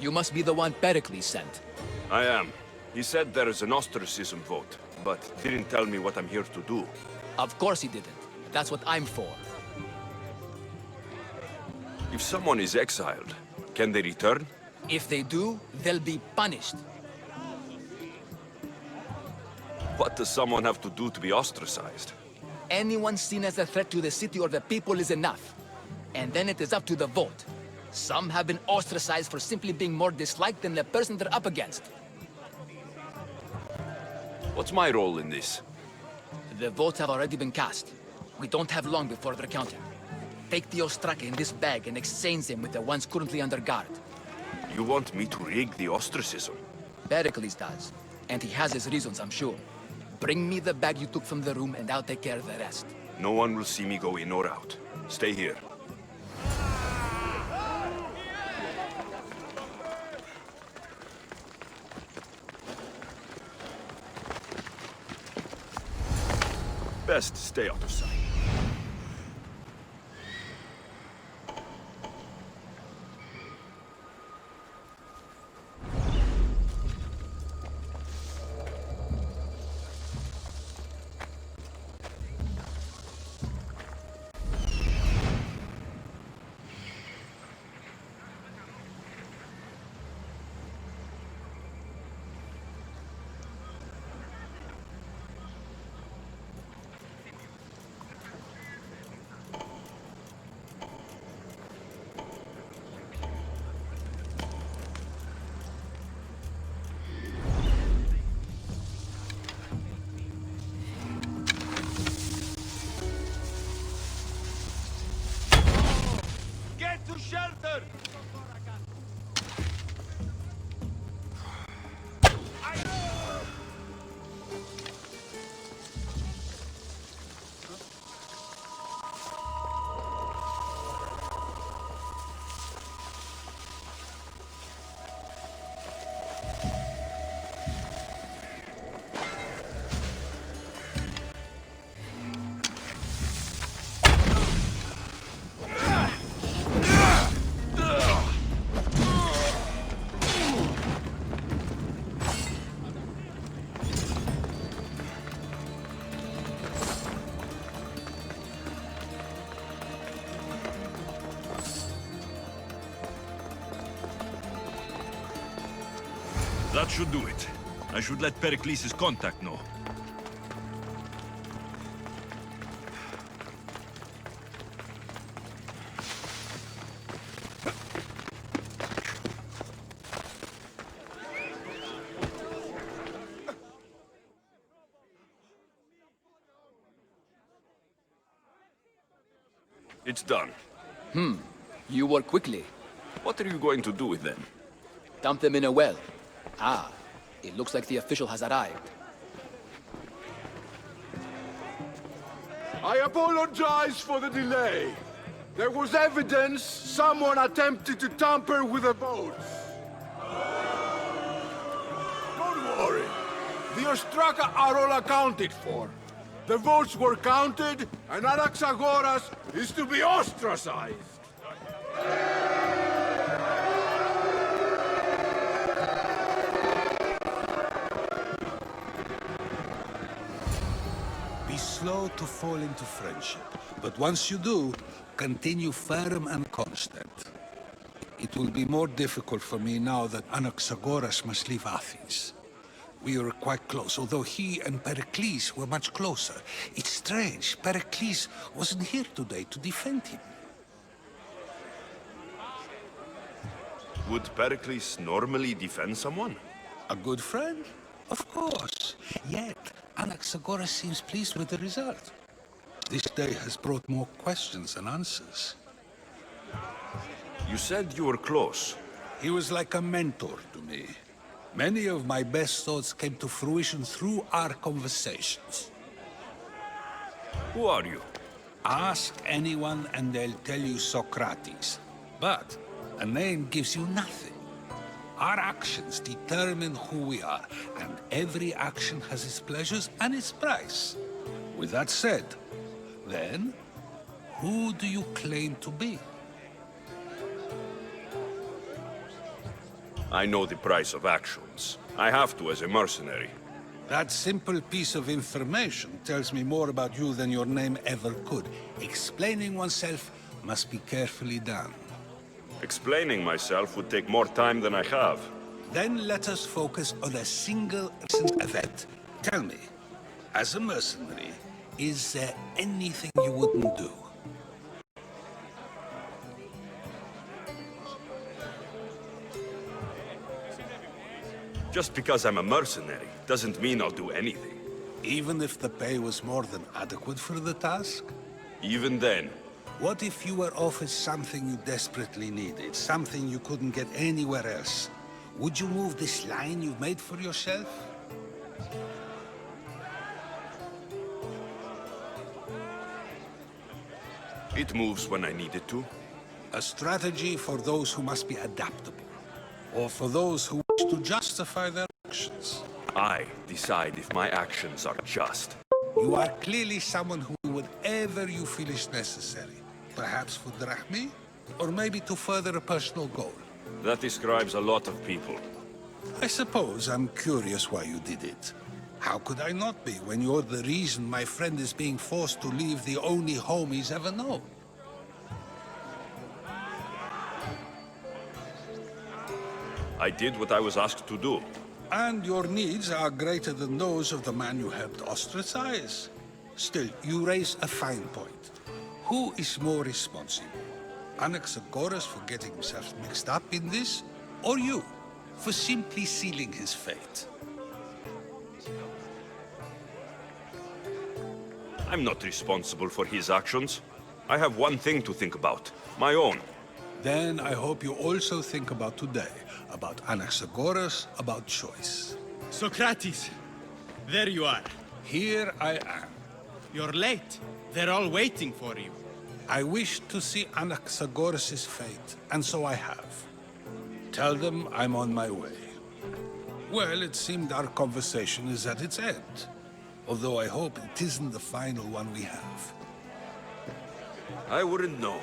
You must be the one Pericles sent. I am. He said there is an ostracism vote, but didn't tell me what I'm here to do. Of course he didn't. That's what I'm for. If someone is exiled, can they return? If they do, they'll be punished. What does someone have to do to be ostracized? Anyone seen as a threat to the city or the people is enough. And then it is up to the vote. Some have been ostracized for simply being more disliked than the person they're up against. What's my role in this? The votes have already been cast. We don't have long before they're counted. Take the Ostraka in this bag and exchange them with the ones currently under guard. You want me to rig the ostracism? Pericles does. And he has his reasons, I'm sure. Bring me the bag you took from the room and I'll take care of the rest. No one will see me go in or out. Stay here. Best stay out of sight. To shelter! That should do it. I should let Pericles' contact know. It's done. You work quickly. What are you going to do with them? Dump them in a well. Ah, it looks like the official has arrived. I apologize for the delay. There was evidence someone attempted to tamper with the votes. Don't worry. The Ostraka are all accounted for. The votes were counted, and Anaxagoras is to be ostracized. Be slow to fall into friendship, but once you do, continue firm and constant. It will be more difficult for me now that Anaxagoras must leave Athens. We were quite close, although he and Pericles were much closer. It's strange, Pericles wasn't here today to defend him. Would Pericles normally defend someone? A good friend? Of course. Yet, Anaxagoras seems pleased with the result. This day has brought more questions than answers. You said you were close. He was like a mentor to me. Many of my best thoughts came to fruition through our conversations. Who are you? Ask anyone and they'll tell you Socrates. But a name gives you nothing. Our actions determine who we are, and every action has its pleasures and its price. With that said, then, who do you claim to be? I know the price of actions. I have to as a mercenary. That simple piece of information tells me more about you than your name ever could. Explaining oneself must be carefully done. Explaining myself would take more time than I have. Then let us focus on a single recent event. Tell me, as a mercenary, is there anything you wouldn't do? Just because I'm a mercenary doesn't mean I'll do anything. Even if the pay was more than adequate for the task? Even then, What if you were offered something you desperately needed, something you couldn't get anywhere else? Would you move this line you've made for yourself? it moves when I need it to. A strategy for those who must be adaptable, or for those who wish to justify their actions. I decide if my actions are just. You are clearly someone who would ever you feel is necessary. Perhaps for drachmi, or maybe to further a personal goal. That describes a lot of people. I suppose I'm curious why you did it. How could I not be when you're the reason my friend is being forced to leave the only home he's ever known? I did what I was asked to do. And your needs are greater than those of the man you helped ostracize. Still, you raise a fine point. Who is more responsible? Anaxagoras for getting himself mixed up in this, or you, for simply sealing his fate? I'm not responsible for his actions. I have one thing to think about, my own. Then I hope you also think about today, about Anaxagoras, about choice. Socrates, there you are. Here I am. You're late. They're all waiting for you. I wish to see Anaxagoras' fate, and so I have. Tell them I'm on my way. Well, it seemed our conversation is at its end. Although I hope it isn't the final one we have. I wouldn't know.